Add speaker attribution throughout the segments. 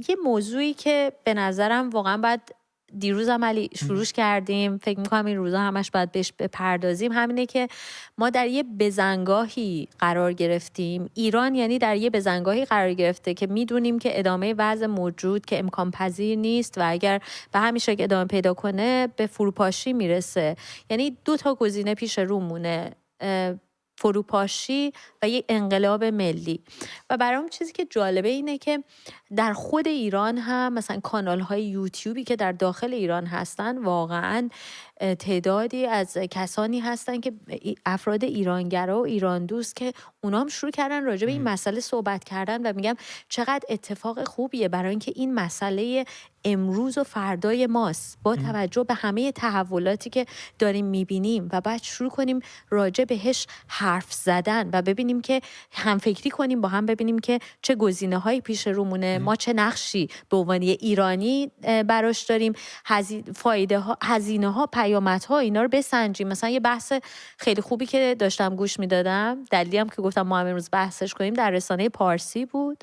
Speaker 1: یه موضوعی که به نظرم واقعا باید دیروز هم علی شروعش کردیم، فکر میکنم این روزا همش باید بهش بپردازیم، همینه که ما در یه بزنگاهی قرار گرفتیم. ایران یعنی در یه بزنگاهی قرار گرفته که میدونیم که ادامه وضع موجود که امکان پذیر نیست و اگر به همین شکل ادامه پیدا کنه به فروپاشی میرسه. یعنی 2 تا گزینه پیش رو مونه، فروپاشی و یه انقلاب ملی. و برام چیزی که جالبه اینه که در خود ایران هم مثلا کانال های یوتیوبی که در داخل ایران هستن، واقعا تعدادی از کسانی هستن که افراد ایرانگرا و ایران دوست که اونا هم شروع کردن راجع به این مسئله صحبت کردن و میگم چقدر اتفاق خوبیه، برای اینکه این مسئله امروز و فردای ماست با توجه به همه تحولاتی که داریم میبینیم و بعد شروع کنیم راجع بهش حرف زدن و ببینیم که همفکری کنیم با هم، ببینیم که چه گزینه‌هایی پیش رومونه، ما چه نقشی به عنوان ایرانی براش داریم، فایده ها، هزینه ها، پیامدها، اینا رو بسنجیم. مثلا یه بحث خیلی خوبی که داشتم گوش میدادم، دلیلی هم که گفتم ما هم امروز بحثش کنیم، در رسانه پارسی بود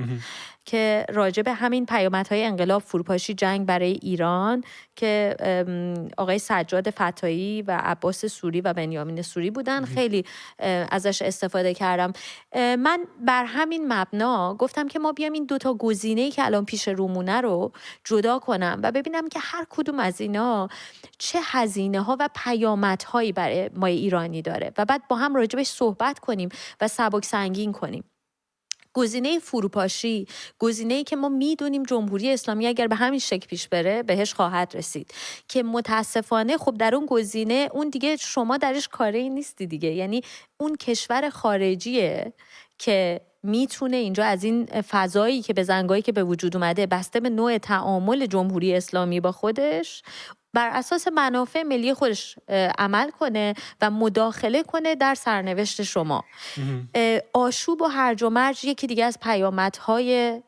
Speaker 1: که راجع به همین پیامدهای انقلاب، فروپاشی، جنگ برای ایران که آقای سجاد فتایی و عباس سوری و بنیامین سوری بودن. خیلی ازش استفاده کردم. من بر همین مبنا گفتم که ما بیام این 2 تا گزینه‌ای که الان پیش رومونه رو جدا کنم و ببینم که هر کدوم از اینا چه هزینه‌ها و پیامدهایی برای ما ایرانی داره و بعد با هم راجع بهش صحبت کنیم و سبک سنگین کنیم. گزینه فروپاشی، گزینه‌ای که ما میدونیم جمهوری اسلامی اگر به همین شکل پیش بره بهش خواهد رسید، که متاسفانه خب در اون گزینه اون دیگه شما درش کاری نیستی دیگه، یعنی اون کشور خارجیه که میتونه اینجا از این فضایی که بزنگاهی که به وجود اومده بسته به نوع تعامل جمهوری اسلامی با خودش بر اساس منافع ملی خودش عمل کنه و مداخله کنه در سرنوشت شما. آشوب و هرج و مرج یکی دیگه از پیامدهای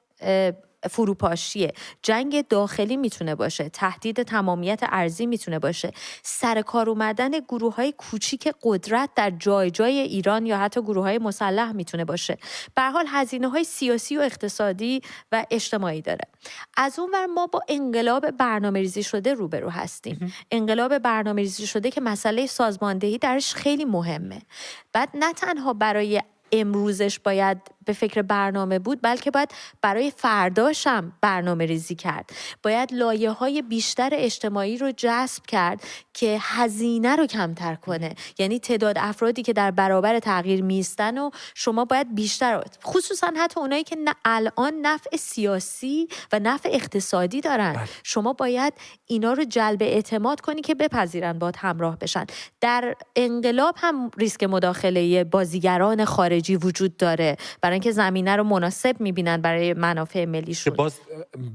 Speaker 1: فروپاشیه. جنگ داخلی میتونه باشه، تهدید تمامیت ارضی میتونه باشه، سر کار اومدن گروه‌های کوچیک قدرت در جای جای ایران یا حتی گروه‌های مسلح میتونه باشه. به هر حال هزینه‌های سیاسی و اقتصادی و اجتماعی داره. از اون ور ما با انقلاب برنامه‌ریزی شده روبرو هستیم. انقلاب برنامه‌ریزی شده که مسئله سازماندهی درش خیلی مهمه. بعد نه تنها برای امروزش باید به فکر برنامه بود، بلکه باید برای فرداش هم برنامه ریزی کرد. باید لایه‌های بیشتر اجتماعی رو جذب کرد که هزینه رو کمتر کنه. یعنی تعداد افرادی که در برابر تغییر میستن و شما باید بیشتر، خصوصا حتی اونایی که الان نفع سیاسی و نفع اقتصادی دارن، شما باید اینا رو جلب اعتماد کنی که بپذیرن باهات همراه بشن. در انقلاب هم ریسک مداخله بازیگران خارجی وجود داره، برای اینکه زمینه رو مناسب میبینن برای منافع ملیشون.
Speaker 2: باز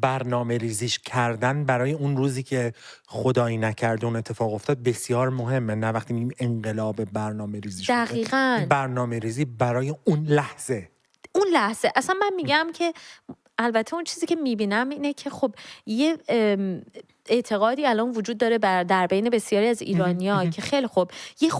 Speaker 2: برنامه ریزیش کردن برای اون روزی که خدایی نکرده اون اتفاق افتاد بسیار مهمه. نه وقتی میگیم انقلاب برنامه ریزی شده،
Speaker 1: دقیقاً
Speaker 2: برنامه ریزی برای اون لحظه
Speaker 1: اصلا من میگم که البته اون چیزی که میبینم اینه که خب یه اعتقادی الان وجود داره در بین بسیاری از ایرانی‌ها که خیلی خب یه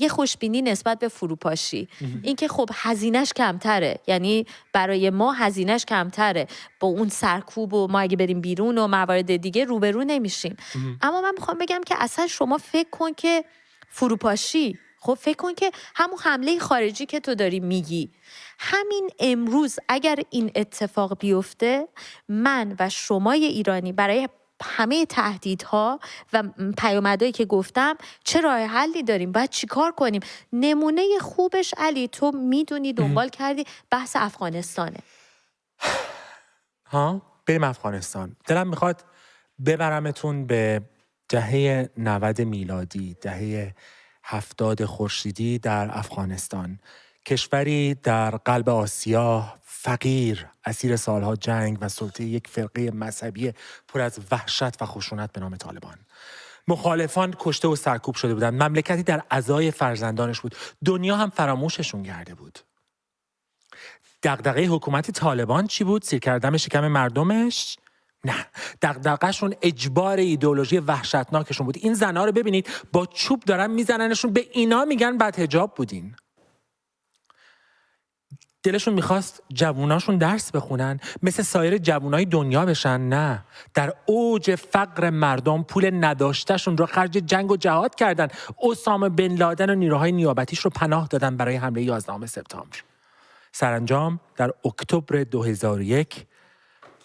Speaker 1: خوشبینی نسبت به فروپاشی، این که خب هزینه‌اش کمتره، یعنی برای ما هزینه‌اش کمتره، با اون سرکوب و ما اگه بریم بیرون و موارد دیگه روبرو نمیشیم. اما من میخوام بگم که اصلا شما فکر کن که فروپاشی، خب فکر کن که همون حمله خارجی که تو داری میگی، همین امروز اگر این اتفاق بیفته، من و شمای ایرانی برای همه تهدیدها و پیامدهایی که گفتم چه راه حلی داریم، باید چی کار کنیم؟ نمونه خوبش علی تو میدونی، دنبال کردی، بحث افغانستانه.
Speaker 2: بریم افغانستان. دلم میخواد ببرمتون به دهه 90 میلادی، دهه 70 خورشیدی در افغانستان، کشوری در قلب آسیا، فقیر، اسیر سالها جنگ و سلطه یک فرقه مذهبی پر از وحشت و خشونت به نام طالبان. مخالفان کشته و سرکوب شده بودند. مملکتی در عزای فرزندانش بود. دنیا هم فراموششون کرده بود. دغدغه حکومت طالبان چی بود؟ سیر کردن شکم مردمش؟ نه، دغدغه‌شون اجبار ایدئولوژی وحشتناکشون بود. این زنها رو ببینید با چوب دارن میزننشون، به اینا میگن بدحجاب بودین. دلشون میخواست جووناشون درس بخونن مثل سایر جوونای دنیا بشن. نه، در اوج فقر مردم پول نداشتشون رو خرج جنگ و جهاد کردن. اسامه بن لادن و نیروهای نیابتیش رو پناه دادن برای حمله 11 سپتامبر. سرانجام در اکتبر 2001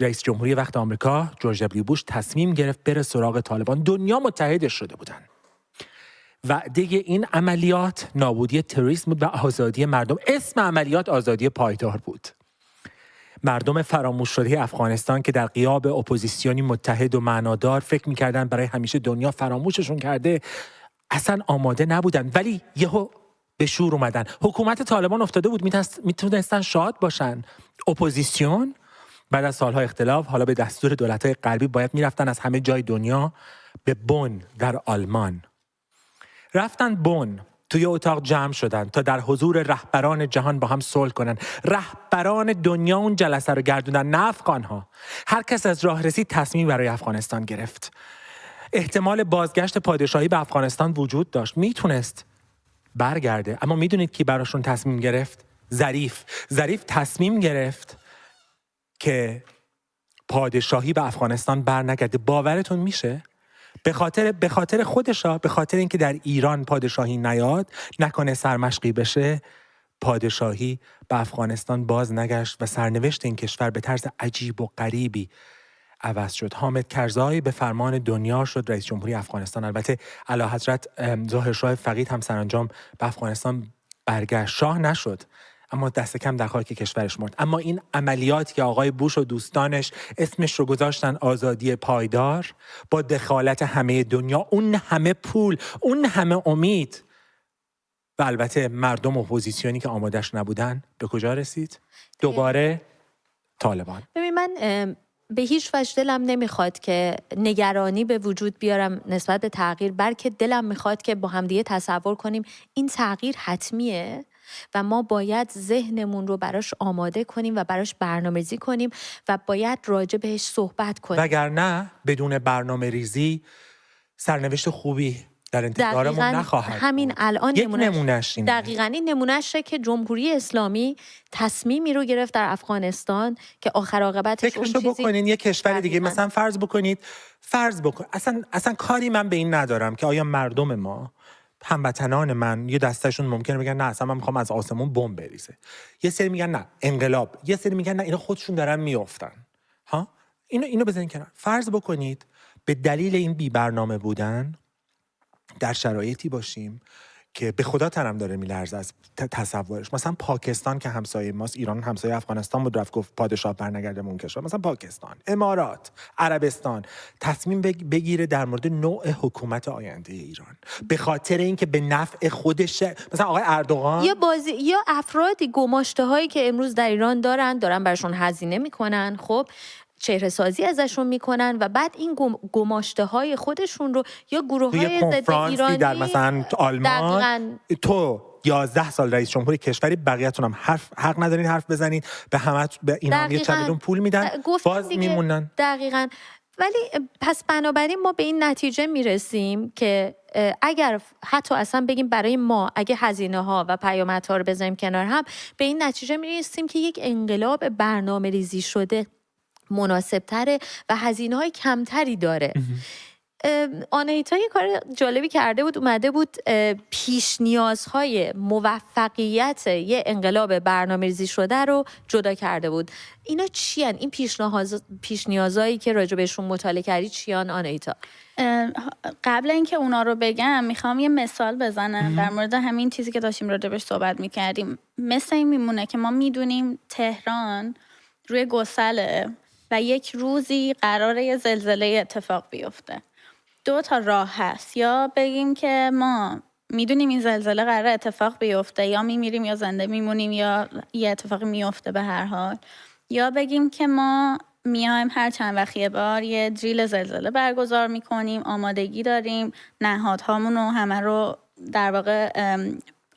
Speaker 2: رئیس جمهوری وقت آمریکا جورج دبلیو بوش تصمیم گرفت بره سراغ طالبان. دنیا متحدش شده بودن. وعده این عملیات نابودی تروریسم بود و آزادی مردم. اسم عملیات آزادی پایدار بود. مردم فراموش شده افغانستان که در غیاب اپوزیسیونی متحد و معنادار فکر می‌کردن برای همیشه دنیا فراموششون کرده، اصلا آماده نبودن. ولی یهو به شور اومدن. حکومت طالبان افتاده بود، میتونستن شاد باشن. اپوزیسیون بعد از سالها اختلاف حالا به دستور دولت‌های غربی باید میرفتن از همه جای دنیا به بن در آلمان. رفتن بن، توی اتاق جمع شدن تا در حضور رهبران جهان با هم صلح کنن. رهبران دنیا اون جلسه رو گردوندن، نه افغان‌ها. هر کس از راه رسید تصمیم برای افغانستان گرفت. احتمال بازگشت پادشاهی به افغانستان وجود داشت، میتونست برگرده. اما میدونید کی براشون تصمیم گرفت؟ ظریف تصمیم گرفت که پادشاهی به افغانستان برنگرده. باورتون میشه؟ به خاطر خودشا، به خاطر اینکه در ایران پادشاهی نیاد، نکنه سرمشقی بشه، پادشاهی به افغانستان باز نگشت و سرنوشت این کشور به طرز عجیب و غریبی عوض شد. حامد کرزای به فرمان دنیا شد رئیس جمهوری افغانستان. البته اعلیحضرت ظاهرشاه فقید هم سرانجام به افغانستان برگشت. شاه نشد، اما دست کم در خاک کشورش مرد. اما این عملیاتی که آقای بوش و دوستانش اسمش رو گذاشتن آزادی پایدار، با دخالت همه دنیا، اون همه پول، اون همه امید و البته مردم اپوزیسیونی که آمادش نبودن، به کجا رسید؟ دوباره طالبان.
Speaker 1: ببین، من به هیچ وجه دلم نمیخواد که نگرانی به وجود بیارم نسبت به تغییر، بلکه دلم میخواد که با همدیگه تصور کنیم این تغییر حتمیه و ما باید ذهنمون رو براش آماده کنیم و براش برنامه‌ریزی کنیم و باید راجع بهش صحبت کنیم.
Speaker 2: وگرنه بدون برنامه‌ریزی سرنوشت خوبی در انتظارمون نخواهد.
Speaker 1: همین الان
Speaker 2: یک نمونهش اینه.
Speaker 1: دقیقاً این نمونهشه که جمهوری اسلامی تصمیمی رو گرفت در افغانستان که آخر عاقبتش اون چیزی
Speaker 2: بکنین یک کشور دیگه مثلا فرض بکن اصلا کاری من به این ندارم که آیا مردم ما، هموطنان من، یه دستشون ممکنه بگن نه اصلا من میخوام از آسمون بمب بریزه، یه سری میگن نه انقلاب، یه سری میگن نه اینا خودشون دارن میافتن. ها اینو بزنین کنار. فرض بکنید به دلیل این بی برنامه بودن در شرایطی باشیم که به خدا تنم داره میلرزه از تصورش. مثلا پاکستان که همسایه ماست، ایران همسایه افغانستان بود، رفت گفت پادشاه برنگرده اون کشور. مثلا پاکستان، امارات، عربستان تصمیم بگیره در مورد نوع حکومت آینده ایران به خاطر اینکه به نفع خودش. مثلا آقای اردوغان
Speaker 1: یا افرادی گماشته هایی که امروز در ایران دارن براشون هزینه میکنن، خب چهره سازی ازشون میکنن و بعد این گماشته های خودشون رو یا گروه های ضد ایرانی
Speaker 2: در مثلا آلمان تو 11 سال رئیس جمهوری کشوری، بقیه‌تون هم حق ندارین حرف بزنین، به اینا هم یه چندون پول میدن، باز میمونن.
Speaker 1: دقیقاً. ولی پس بنابراین ما به این نتیجه میرسیم که اگر حتی اصلا بگیم برای ما اگه هزینه ها و پیامدها رو بذاریم کنار هم، به این نتیجه میرسیم که یک انقلاب برنامه ریزی شده مناسب تره و هزینه های کمتری داره. آناهیتا یه کار جالبی کرده بود، اومده بود پیش نیازهای موفقیت یه انقلاب برنامه‌ریزی شده رو جدا کرده بود. اینا چی هن؟ این پیش نیازهایی که راجع بهشون مطالعه کردی چی هن آناهیتا؟
Speaker 3: قبل اینکه اونا رو بگم میخوام یه مثال بزنم در مورد همین چیزی که داشتیم راجع بهش صحبت میکردیم. مثل این میمونه که ما میدونیم تهران روی گسله و یک روزی قراره یه زلزله اتفاق بیفته. 2 تا راه هست، یا بگیم که ما میدونیم این زلزله قراره اتفاق بیفته، یا میمیریم یا زنده میمونیم یا یه اتفاقی میفته به هر حال، یا بگیم که ما میایم هر چند وقت یه بار یه دریل زلزله برگزار میکنیم، آمادگی داریم، نهادهامون رو همه رو در واقع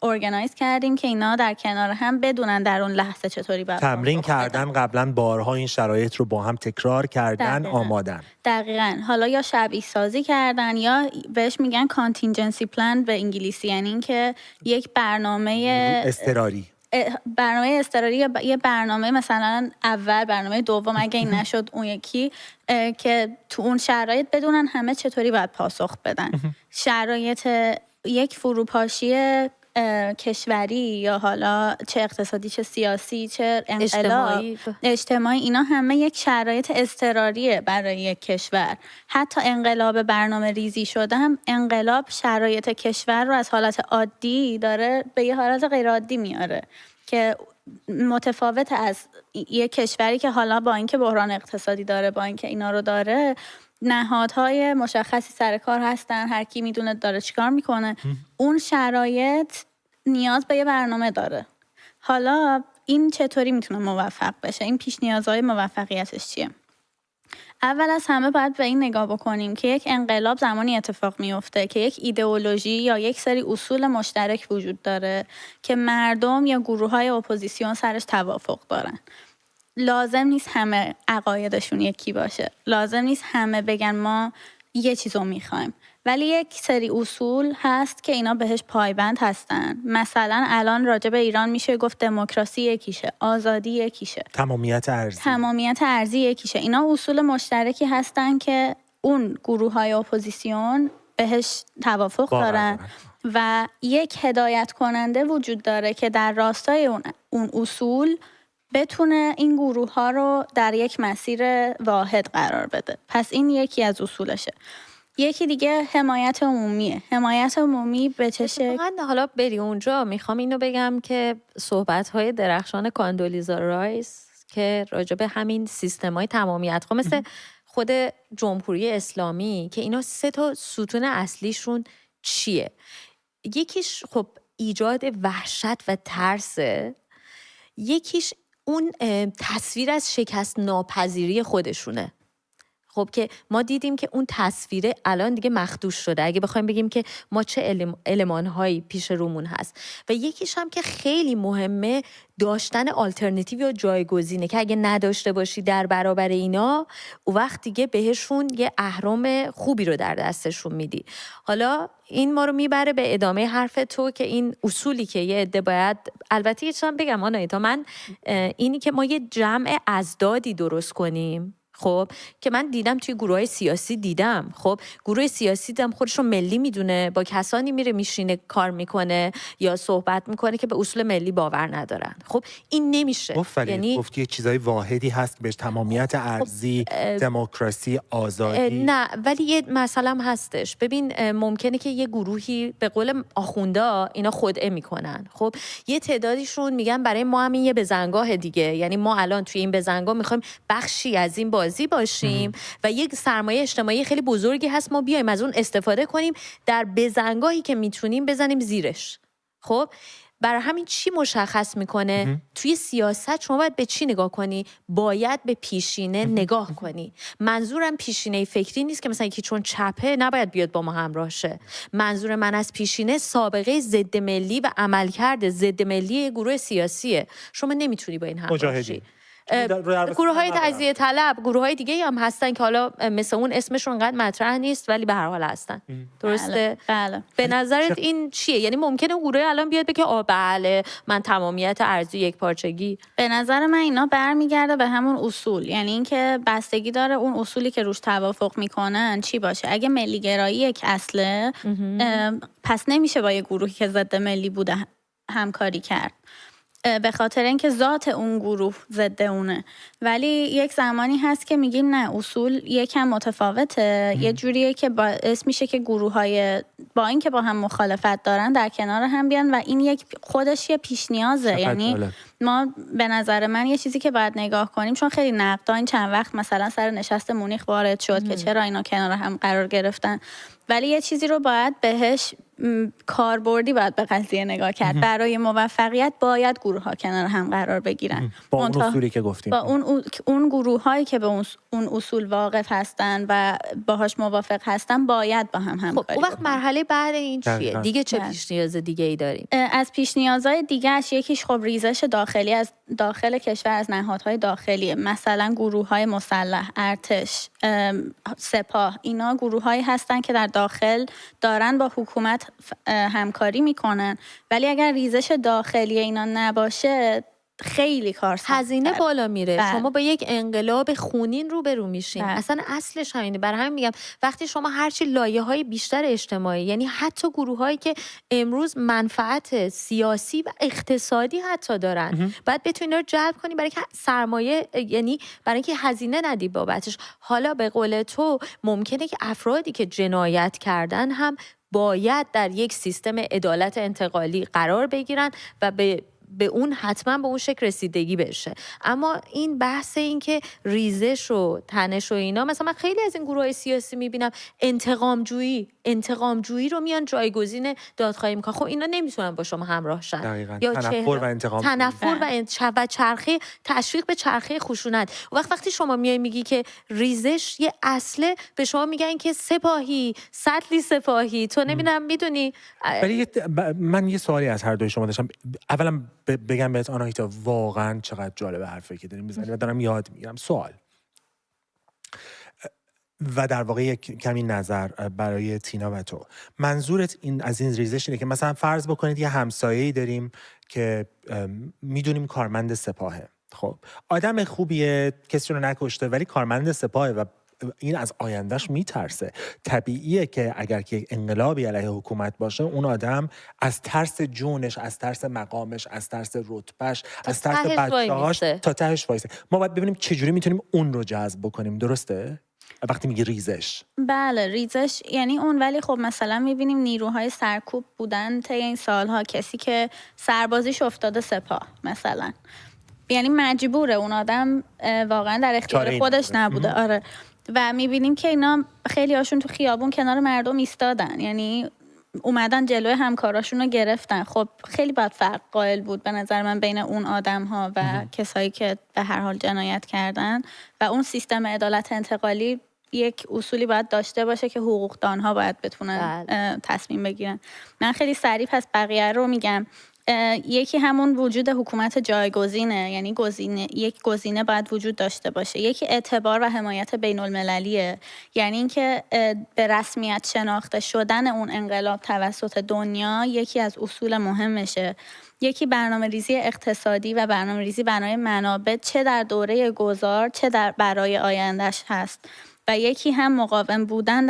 Speaker 3: ارگانایز کردیم که اینا در کنار هم بدونن در اون لحظه چطوری باید
Speaker 2: تمرین کردن، قبلا بارها این شرایط رو با هم تکرار کردن، آمادن.
Speaker 3: دقیقاً. حالا یا شبیه سازی کردن یا بهش میگن contingency plan به انگلیسی، یعنی این که یک برنامه برنامه اضطراری یا یه برنامه مثلا اول، برنامه دوم اگه این نشد اون یکی، که تو اون شرایط بدونن همه چطوری باید پاسخ بدن. شرایط یک فروپاشی کشوری یا حالا چه اقتصادی چه سیاسی چه انقلاب اجتماعی، اینا همه یک شرایط اضطراریه برای یک کشور. حتی انقلاب برنامه ریزی شده هم انقلاب شرایط کشور رو از حالت عادی داره به یه حالت غیر عادی میاره که متفاوت از یک کشوری که حالا با اینکه بحران اقتصادی داره، با اینکه اینا رو داره، نهادهای مشخصی سر کار هستن، هر کی میدونه داره چیکار میکنه. اون شرایط نیاز به یه برنامه داره. حالا این چطوری میتونه موفق بشه؟ این پیش نیازهای موفقیتش چیه؟ اول از همه باید به این نگاه بکنیم که یک انقلاب زمانی اتفاق میفته که یک ایدئولوژی یا یک سری اصول مشترک وجود داره که مردم یا گروه‌های اپوزیسیون سرش توافق دارن. لازم نیست همه عقایدشون یکی باشه، لازم نیست همه بگن ما یه چیزو میخوایم، ولی یک سری اصول هست که اینا بهش پایبند هستن. مثلا الان راجع به ایران میشه گفت دموکراسی یکیشه، آزادی یکیشه، تمامیت ارضی یکیشه. اینا اصول مشترکی هستن که اون گروه‌های اپوزیسیون بهش توافق دارن و یک هدایت کننده وجود داره که در راستای اون اصول بتونه این گروه ها رو در یک مسیر واحد قرار بده. پس این یکی از اصولشه. یکی دیگه حمایت عمومیه. حمایت عمومی به چه شکل؟
Speaker 1: حالا بری اونجا میخوام اینو بگم که صحبت‌های درخشان کاندولیزا رایس که راجع به همین سیستم‌های تمامیت خب مثل خود جمهوری اسلامی که اینا 3 تا ستون اصلیشون چیه؟ یکیش خب ایجاد وحشت و ترسه، یکیش اون تصویر از شکست ناپذیری خودشونه. خب که ما دیدیم که اون تصویره الان دیگه مخدوش شده اگه بخوایم بگیم که ما چه المان‌هایی پیش رومون هست. و یکیش هم که خیلی مهمه داشتن آلترناتیو یا جایگزینه که اگه نداشته باشی در برابر اینا اون وقت دیگه بهشون یه اهرم خوبی رو در دستشون میدی. حالا این ما رو میبره به ادامه حرف تو که این اصولی که یه عده باید، البته یه چیزم بگم آنایتا، من اینی که ما یه جمع ازدادی درست کنیم، خب که من دیدم توی گروهای سیاسی دیدم، خب گروه سیاسی دیدم خودش رو ملی میدونه، با کسانی میره میشینه کار میکنه یا صحبت میکنه که به اصول ملی باور ندارن. خب این نمیشه.
Speaker 2: یعنی گفتی چیزای واحدی هست که بهش تمامیت ارضی، دموکراسی، آزادی.
Speaker 1: نه ولی یه مسئله هم هستش. ببین ممکنه که یه گروهی به قول آخوندا اینا خودعه میکنن، خب یه تعدادیشون میگن برای ما هم این یه بزنگاه دیگه، یعنی ما الان توی این بزنگاه میخوایم بخشی از این بازی باشیم و یک سرمایه اجتماعی خیلی بزرگی هست، ما بیایم از اون استفاده کنیم، در بزنگاهی که میتونیم بزنیم زیرش. خب برای همین چی مشخص میکنه؟ توی سیاست شما باید به چی نگاه کنی؟ باید به پیشینه نگاه کنی. منظورم پیشینه فکری نیست که مثلا یکی چون چپه نباید بیاد با ما همراه شه. منظور من از پیشینه سابقه ضد ملی و عملکرد ضد ملی گروه سیاسیه. شما نمیتونی با این همراه شی. گروه‌های تجزیه طلب، گروه‌های دیگه هم هستن که حالا مثل اون اسمشون انقدر مطرح نیست ولی به هر حال هستن. درسته؟
Speaker 3: بله.
Speaker 1: به نظرت این چیه؟ یعنی ممکنه گروه الان بیاد بگه بله من تمامیت ارضی، یک پارچگی.
Speaker 3: به نظر من اینا برمیگرده به همون اصول، یعنی اینکه بستگی داره اون اصولی که روش توافق میکنن چی باشه. اگه ملی گرایی یک اصله، پس نمیشه با یه گروهی که ضد ملی بوده همکاری کرد، به خاطر اینکه ذات اون گروه ضد اونه. ولی یک زمانی هست که میگیم نه، اصول یکم متفاوته، یه جوریه که باعث میشه که گروه‌های با اینکه با هم مخالفت دارن در کنار هم بیان و این یک خودش یه پیش نیازه. یعنی ما به نظر من یه چیزی که باید نگاه کنیم، چون خیلی نقدا این چند وقت مثلا سر نشست مونیخ وارد شد که چرا اینا کنار هم قرار گرفتن، ولی یه چیزی رو باید بهش کاربردی باید به قضیه نگاه کرد. برای موفقیت باید گروه ها کنار هم قرار بگیرن
Speaker 2: با اون اصولی که گفتیم،
Speaker 3: با اون گروه هایی که به اون اصول واقف هستن و باهاش موافق هستن باید با هم همکاری
Speaker 1: اون وقت مرحله بعد این چیه؟ دیگه چه پیش نیاز دیگه ای داریم؟
Speaker 3: از پیش نیازهای دیگه‌اش یکیش خب ریزش داخلی از داخل کشور، از نهادهای داخلیه. مثلا گروه های مسلح، ارتش، سپاه، اینا گروه هایی هستن که در داخل دارن با حکومت همکاری میکنن، ولی اگر ریزش داخلی اینا نباشه خیلی کار سخت‌تره.
Speaker 1: هزینه بالا میره.
Speaker 3: بله.
Speaker 1: شما با یک انقلاب خونین روبرو میشین.
Speaker 3: بله.
Speaker 1: اصلا اصلش همینه. برای همین میگم وقتی شما هرچی لایه‌های بیشتر اجتماعی، یعنی حتی گروه‌هایی که امروز منفعت سیاسی و اقتصادی حتی دارن، باید بتونی رو جلب کنی برای که سرمایه، یعنی برای اینکه هزینه ندی بابتش. حالا به قول تو ممکنه که افرادی که جنایت کردن هم باید در یک سیستم عدالت انتقالی قرار بگیرن و به اون حتما به اون شکل رسیدگی بشه. اما این بحث این که ریزش و تنش و اینا، مثلا من خیلی از این گروهای سیاسی میبینم انتقامجویی رو میان جایگزین دادخواهی میکنن. خب اینا نمیتونن با شما همراه شن.
Speaker 2: دقیقاً.
Speaker 1: یا
Speaker 2: تنفر و انتقام،
Speaker 1: تنفر و چرخه، تشویق به چرخه خشونت. وقتی شما میای میگی که ریزش یه اصله، به شما میگن که سپاهی، سطلی سپاهی، تو نمیدونم میدونی.
Speaker 2: ولی من یه سوالی از هر دوی شما داشتم. اولا بگم بهت آناهیتا واقعا چقدر جالب حرفی که داریم میزنی و دارم یاد میگیرم. سوال و در واقع یک کمی نظر برای تینا و تو. منظورت از این ریزش اینه که مثلا فرض بکنید یه همسایه‌ای داریم که میدونیم کارمند سپاهه، خب آدم خوبیه، کسی رو نکشته، ولی کارمند سپاهه و این از آیندهش میترسه. طبیعیه که اگر که انقلابی علیه حکومت باشه، اون آدم از ترس جونش، از ترس مقامش، از ترس رتبهش، از ترس بچه‌هاش تا تهش وایسه. ما باید ببینیم چجوری میتونیم اون رو جذب بکنیم. درسته؟ وقتی میگی ریزش،
Speaker 3: بله ریزش یعنی اون، ولی خب مثلا میبینیم نیروهای سرکوب بودن طی این سالها، کسی که سربازیش افتاده سپاه مثلا، یعنی مجبوره اون آدم واقعا در اختیار خودش نبوده. آره. و میبینیم که اینا خیلی هاشون تو خیابون کنار مردم ایستادن، یعنی اومدن جلوی همکاراشون رو گرفتن. خب خیلی باید فرق قائل بود به نظر من بین اون آدم ها و کسایی که به هر حال جنایت کردن. و اون سیستم عدالت انتقالی یک اصولی باید داشته باشه که حقوقدان ها باید بتونن تصمیم بگیرن. من خیلی سریع پس بقیه رو میگم. یکی همون وجود حکومت جایگزینه، یعنی یک گزینه باید وجود داشته باشه. یکی اعتبار و حمایت بین المللیه، یعنی اینکه به رسمیت شناخته شدن اون انقلاب توسط دنیا یکی از اصول مهمشه. یکی برنامه‌ریزی اقتصادی و برنامه‌ریزی برای منابع، چه در دوره گذار چه برای آیندهش هست. و یکی هم مقاوم بودن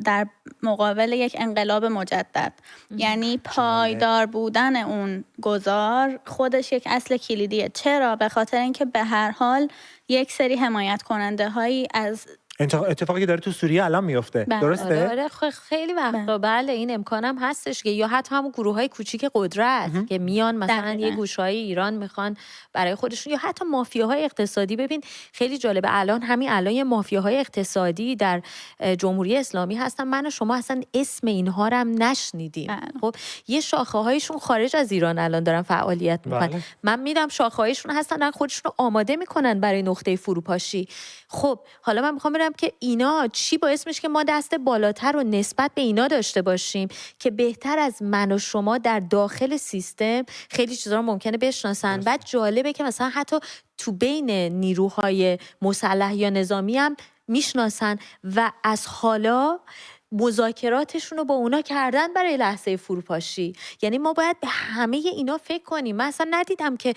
Speaker 3: در مقابل یک انقلاب مجدد، یعنی پایدار بودن اون گذار خودش یک اصل کلیدیه. چرا؟ به خاطر اینکه به هر حال یک سری حمایت کننده هایی از
Speaker 2: اتفاقی که داره تو سوریه الان میفته. درسته؟
Speaker 1: آره خیلی وقتا بله این امکانم هستش که یا حتی همون گروه‌های کوچیک قدرت که میان مثلا یه گوشه‌های ایران میخوان برای خودشون، یا حتی مافیاهای اقتصادی. ببین خیلی جالبه، الان یه مافیاهای اقتصادی در جمهوری اسلامی هستن، من و شما اصلا اسم اینها رو هم نشنیدیم. خب یه شاخه‌هایشون خارج از ایران الان دارن فعالیت میکنن. من میدم شاخه‌هایشون هستن، دارن خودشون رو آماده میکنن برای نقطه فروپاشی. خب حالا من میخوام که اینا چی باعث میشه که ما دست بالاتر رو نسبت به اینا داشته باشیم که بهتر از من و شما در داخل سیستم خیلی چیزا رو ممکنه بشناسن. بعد جالبه که مثلا حتی تو بین نیروهای مسلح یا نظامی هم میشناسن و از حالا مذاکراتشون رو با اونا کردن برای لحظه فروپاشی. یعنی ما باید به همه اینا فکر کنیم. من اصلا ندیدم که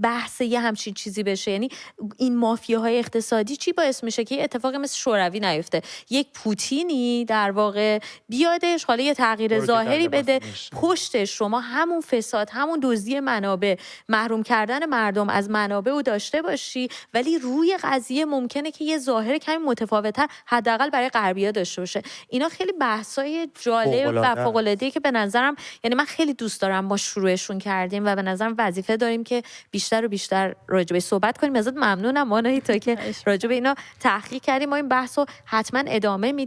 Speaker 1: بحث یه همچین چیزی بشه. یعنی این مافیاهای اقتصادی چی باعث میشه که یه اتفاق مثل شوروی نیفته؟ یک پوتینی در واقع بیادش، حالا یه تغییر ظاهری بده، پشتش شما همون فساد، همون دزدی منابع، محروم کردن مردم از منابع رو داشته باشی، ولی روی قضیه ممکنه که یه ظاهر کمی متفاوت‌تر حداقل برای غربی‌ها داشته باشه. اینا خیلی بحث‌های جالب و فوق‌العاده‌ای که به نظرم، یعنی من خیلی دوست دارم ما شروعشون کردیم و به نظرم وظیفه داریم که بیشتر و بیشتر راجع به صحبت کنیم. ازت ممنونم آناهیتا که راجع به اینا تحقیق کردیم. ما این بحثو حتما ادامه میدیم.